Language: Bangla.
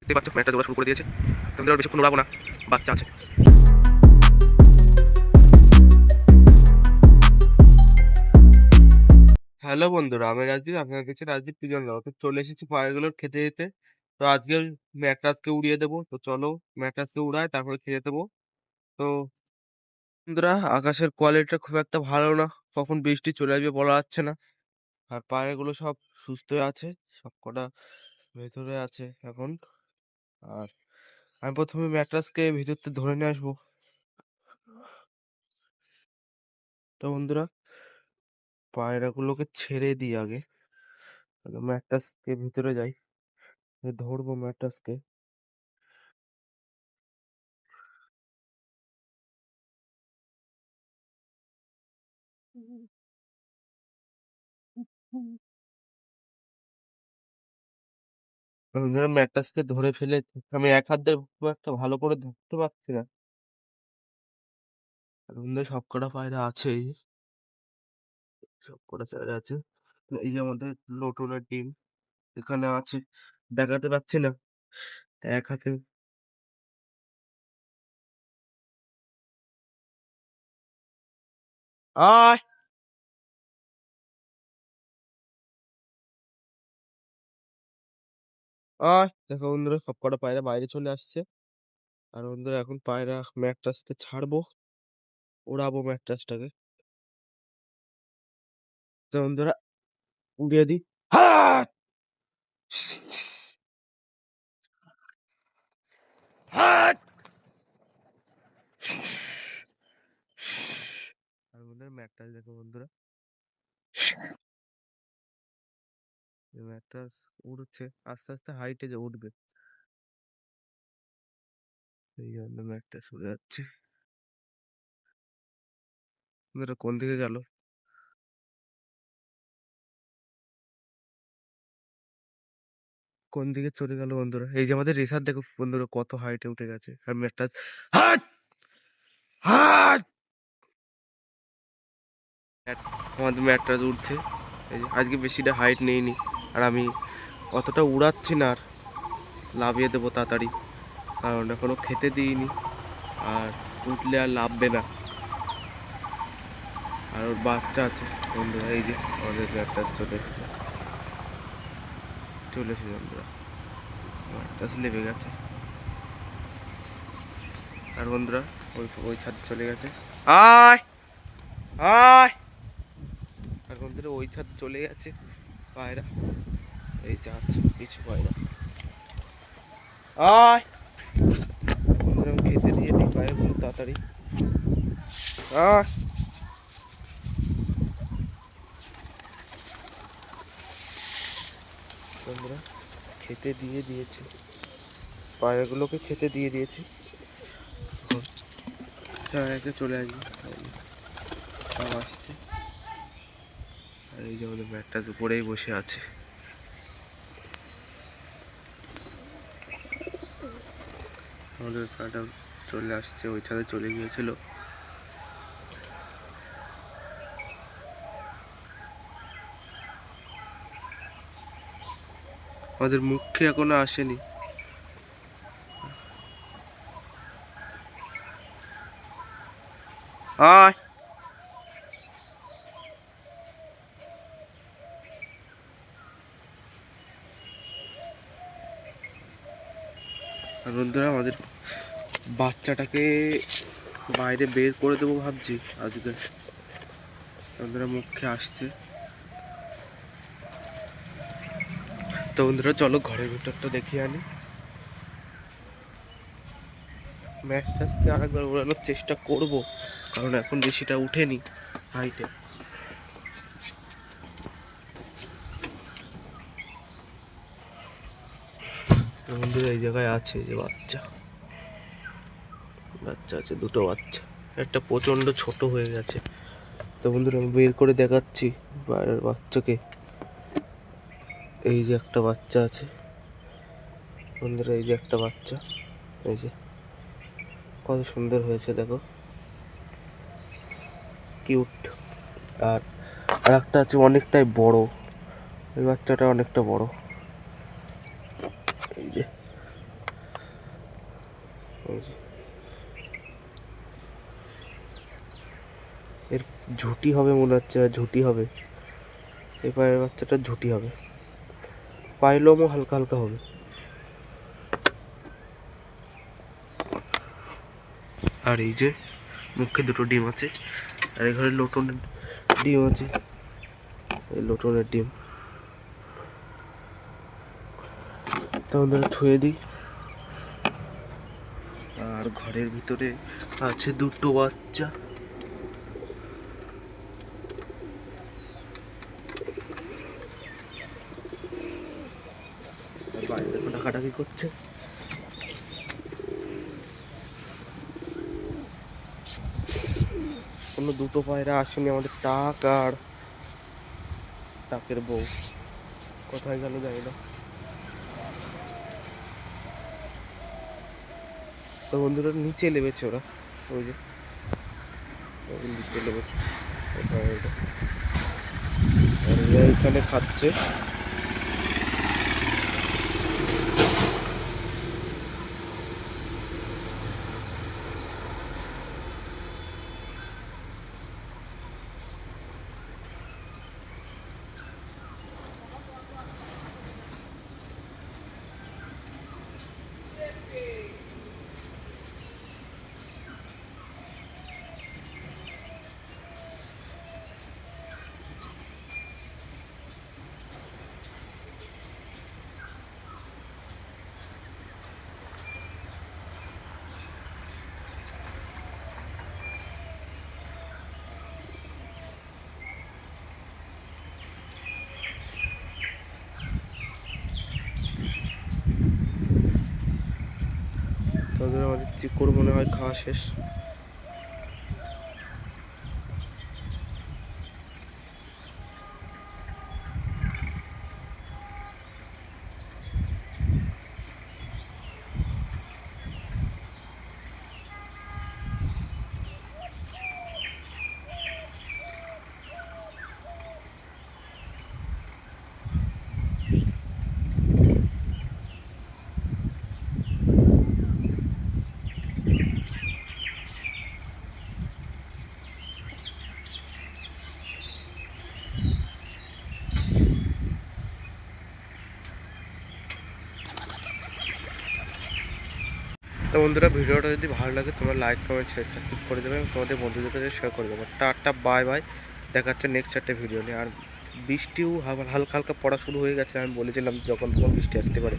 দেখতে পাচ্ছ ম্যাটটা জোড়া শুরু করে দিয়েছে। তোমাদের আর বেশিক্ষণ উড়াবো না, বাচ্চা আছে। হ্যালো বন্ধুরা, আমি রাজদীপ, আপনার কাছে রাজদীপ পিজন লাও। তো চলে এসেছি পায়রাগুলোর খেতে দিতে। তো আজকে ম্যাট্রাসকে উড়িয়ে দেবো। তো চলো ম্যাট্রাসকে উড়ায় তারপরে খেতে দেবো। তো বন্ধুরা, আকাশের কোয়ালিটিটা খুব একটা ভালো না, কখন বৃষ্টি চলে আসবে বলা যাচ্ছে না। আর পায়রাগুলো সব সুস্থ আছে, সব কটা ভেতরে আছে এখন। আর আমি প্রথমে ম্যাট্রাসকে ভিতর থেকে ধরে নিয়ে আসবো। তো বন্ধুরা, পায়রাগুলোকে ছেড়ে দিই আগে, ম্যাট্রাসকে ভিতরে যাই, ধরবো ম্যাট্রাসকে। বন্ধুরা, ম্যাট্রাসকে ধরে ফেলে আমি এক হাত দিয়ে খুব একটা ভালো করে ধরতে পারছি না। আর বন্ধুরা, সব কটা পায়রা আছে, এই যে সব কটা পায়রা আছে। তো এই যে আমাদের নতুনের ডিম এখানে আছে, দেখাতে পাচ্ছি না এক হাতে। আয় আয়, দেখো বন্ধুরা, সব কটা পায়রা বাইরে চলে আসছে। আর বন্ধুরা, এখন পায়রা ম্যাট্রাসকে ছাড়বো, ওড়াবো ম্যাট্রাসটাকে। তো বন্ধুরা, উড়িয়ে দিই। হাট! হাট! আর বন্ধুরা, ম্যাট্রাস দেখো বন্ধুরা, ম্যাট্রাস উড়ছে, আস্তে আস্তে হাইটে যে উঠবে, এই জন্য ম্যাট্রাস উড়ে যাচ্ছে। বন্ধুরা, কোন দিকে গেল? কোন দিকে চলে গেল বন্ধুরা? এই যে আমাদের রেসার দেখো বন্ধুরা, কত হাইটে উঠে গেছে। আর ম্যাট্রাস, হাট! হাট! আমাদের ম্যাট্রাস উঠছে। এই যে আজকে বেশিটা হাইট নেইনি, আর আমি অতটা উড়াচ্ছি না, আর লাভিয়ে দেবো তাড়াতাড়ি, কারণ এখনো খেতে দিইনি, আর উঠলে আর লাভবে না। আর ওর বাচ্চা আছে বন্ধুরা, এই যে আমাদের ম্যাট্রাস চলে এসেছে, চলে এসেছে বন্ধুরা, ম্যাট্রাস লেগে গেছে। আর বন্ধুরা, ওই ওই ছাদে চলে গেছে। আয় আয়! আর বন্ধুরা, ওই ছাদে চলে গেছে পায়রা, এই যে আছে কিছু পায়রা। আয় বন্ধুরা, আমি খেতে দিয়ে দিই পায়রাগুলো তাড়াতাড়ি। আয় বন্ধুরা, খেতে দিয়ে দিয়েছি পায়রাগুলোকে, খেতে দিয়ে দিয়েছি। এখন চলে আসবে, সব আসছে। আর এই যে আমাদের ম্যাটটাস উপরেই বসে আছে। আমাদের পায়রাটা চলে আসছে, ওই ছাদে চলে গিয়েছিল। আমাদের মুখে এখনো আসেনি। আয় আর বন্ধুরা, আমাদের বাচ্চাটাকে বাইরে বের করে দেবো ভাবছি আজকে। বন্ধুরা, মুখে আসছে। তো বন্ধুরা, চলো ঘরের ভিতরটা দেখিয়ে আনি। ম্যাচটাকে আরেকবার ওড়ানোর চেষ্টা করব, কারণ এখন বেশিটা উঠেনি হাইটে। বন্ধুরা, এই জায়গায় আছে যে বাচ্চা, বাচ্চা আছে, দুটো বাচ্চা, একটা প্রচন্ড ছোট হয়ে গেছে। তো বন্ধুরা, আমি বের করে দেখাচ্ছি বাইরের বাচ্চাকে। এই যে একটা বাচ্চা আছে বন্ধুরা, এই যে একটা বাচ্চা, এই যে কত সুন্দর হয়েছে দেখো, কিউট। আর আর একটা আছে অনেকটাই বড়, এই বাচ্চাটা অনেকটা বড়, এই যে এর ঝুটি হবে মনে হচ্ছে, ঝুটি হবে, এই পায়ের বাচ্চাটা ঝুটি হবে, পায়ের লোমও হালকা হালকা হবে। আর এই যে মুখে দুটো ডিম আছে, আর এই ঘরে লোটনের ডিম আছে, এই লোটনের ডিম। তখন থুয়ে দিই। আর ঘরের ভিতরে আছে দুটো বাচ্চা। আর বাইরে দেখো ডাকাডাকি করছে। কোনো দুটো পায়রা আসেনি, আমাদের টাক আর টাকের বউ কোথায় গেল জানি না। তো বন্ধুরা নিচে নেমেছে ওরা, ওই যে নিচে নেমেছে, আর এরা এখানে খাচ্ছে। তাদের আমাদের চিকুর মনে হয় খাওয়া শেষ। তো বন্ধুরা ভিডিওটা যদি ভালো লাগে তোমরা লাইক কমেন্ট শেয়ার সাবস্ক্রাইব করে দেবে এবং তোমাদের বন্ধুদের কাছে শেয়ার করে দেবে। টাটা বাই বাই, দেখা যাচ্ছে নেক্সট একটা ভিডিও নিয়ে। আর বৃষ্টিও হালকা হালকা পড়া শুরু হয়ে গেছে, আমি বলেছিলাম যখন তখন বৃষ্টি আসতে পারে।